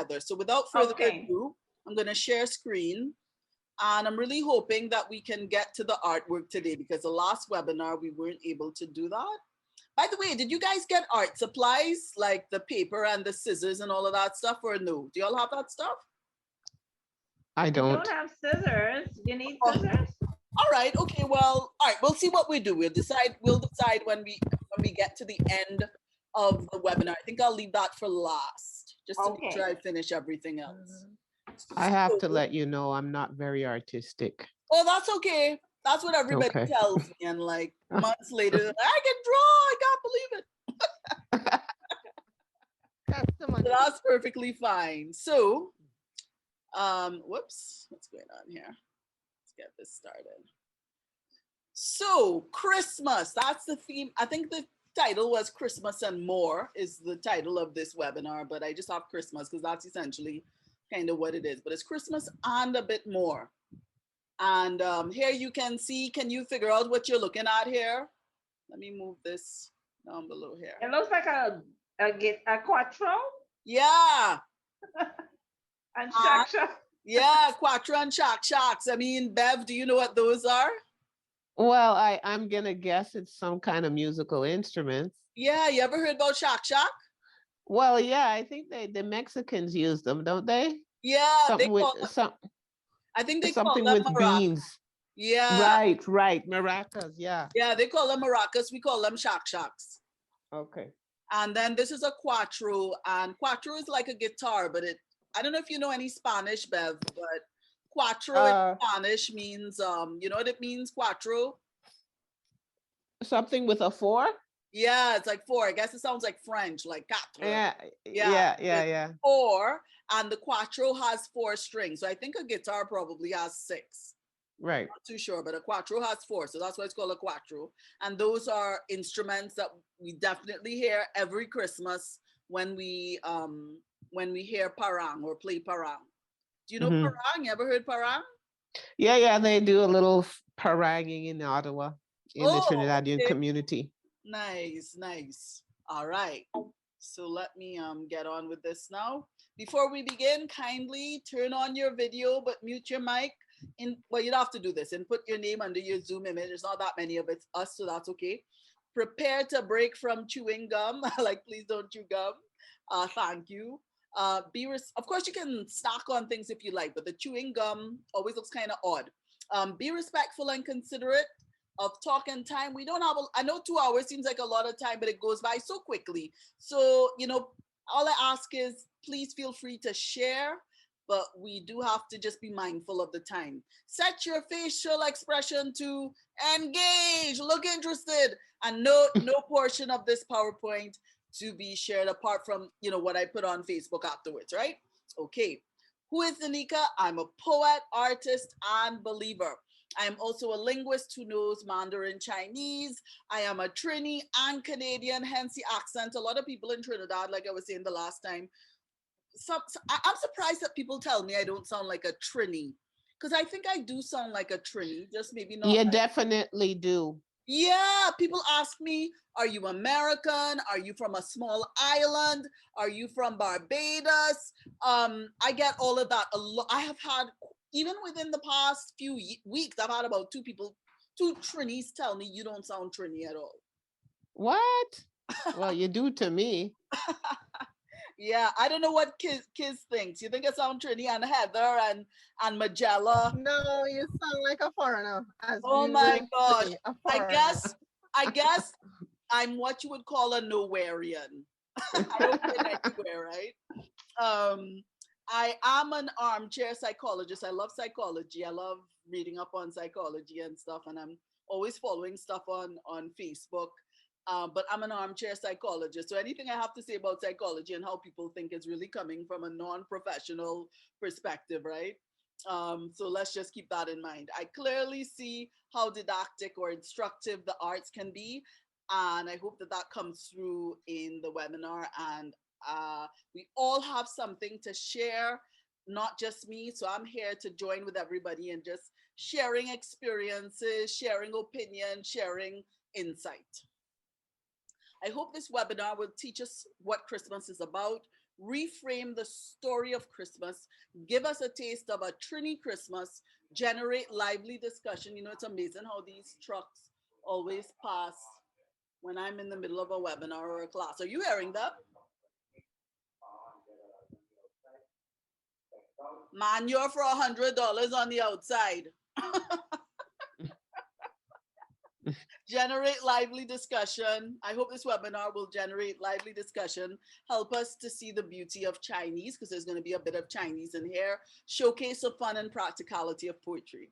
together. So without further Okay. ado, I'm going to share screen. And I'm really hoping that we can get to the artwork today because the last webinar, we weren't able to do that. By the way, did you guys get art supplies like the paper and the scissors and all of that stuff or no? Do y'all have that stuff? I I don't don't. have scissors. You need Oh, scissors? all right. Okay. Well, all right. We'll see what we do. We'll decide when we get to the end of the webinar. I think I'll leave that for last, just to make sure I finish everything else. I have to let you know I'm not very artistic. Oh, that's okay. That's what everybody Okay. tells me. And like months later, they're like, I can draw. I can't believe it. So that's perfectly fine. So, whoops, what's going on here? Let's get this started. So Christmas, that's the theme. I think the title was Christmas and More is the title of this webinar, but I just have Christmas because that's essentially kind of what it is. But it's Christmas and a bit more. And here you can see, can you figure out what you're looking at here? Let me move this down below here. It looks like a quattro. Yeah. And shak. Yeah, quattro and shaks. I mean, Bev, do you know what those are? Well, I'm gonna guess it's some kind of musical instruments. Yeah, you ever heard about shak? Well, yeah, I think the Mexicans use them, don't they? Yeah, Something with some. I think they something call them with maracas. beans. Yeah. Right. Maracas, yeah. Yeah, they call them maracas. We call them shaks. Okay. And then this is a quattro, and quattro is like a guitar, but I don't know if you know any Spanish, Bev, but quattro in Spanish means, you know what it means, quattro? Something with a 4? Yeah, it's like 4. I guess it sounds like French, like quatre. Yeah. 4, and the quattro has 4 strings. So I think a guitar probably has 6. Right. Not too sure, but a quattro has 4. So that's why it's called a quattro. And those are instruments that we definitely hear every Christmas when we hear parang or play parang. Do you know parang? You ever heard parang? Yeah, they do a little paranging in Ottawa in the Trinidadian community. Nice. All right. So let me get on with this now. Before we begin, kindly turn on your video, but mute your mic. Well, you don't have to do this and put your name under your Zoom image. There's not that many of us, so that's okay. Prepare to break from chewing gum. Like, please don't chew gum. Thank you. Of course, you can snack on things if you like, but the chewing gum always looks kind of odd. Be respectful and considerate of talk and time. We don't have, I know 2 hours seems like a lot of time, but it goes by so quickly. So, all I ask is please feel free to share, but we do have to just be mindful of the time. Set your facial expression to engage, look interested, and no portion of this PowerPoint to be shared apart from, what I put on Facebook afterwards, right? Okay. Who is Anika? I'm a poet, artist, and believer. I am also a linguist who knows Mandarin Chinese. I am a Trini and Canadian, hence the accent. A lot of people in Trinidad, like I was saying the last time, I'm surprised that people tell me I don't sound like a Trini, because I think I do sound like a Trini, just maybe not. You definitely do. Yeah, people ask me, are you American? Are you from a small island? Are you from Barbados? I get all of that. I have had, even within the past few weeks, I've had about 2 Trinis tell me you don't sound Trini at all. What? Well, you do to me. Yeah, I don't know what Kiz thinks. You think I sound Trini and Heather and Magella? No, you sound like a foreigner. Oh my gosh. I guess I'm what you would call a nowherean. I don't fit anywhere, right? I am an armchair psychologist. I love psychology. I love reading up on psychology and stuff, and I'm always following stuff on Facebook. But I'm an armchair psychologist. So anything I have to say about psychology and how people think is really coming from a non-professional perspective, right? So let's just keep that in mind. I clearly see how didactic or instructive the arts can be. And I hope that comes through in the webinar. And we all have something to share, not just me. So I'm here to join with everybody and just sharing experiences, sharing opinions, sharing insight. I hope this webinar will teach us what Christmas is about, reframe the story of Christmas, give us a taste of a Trini Christmas, generate lively discussion. You know, it's amazing how these trucks always pass when I'm in the middle of a webinar or a class. Are you hearing that? Man, you're for $100 on the outside. Generate lively discussion. I hope this webinar will generate lively discussion, help us to see the beauty of Chinese, because there's going to be a bit of Chinese in here, showcase the fun and practicality of poetry.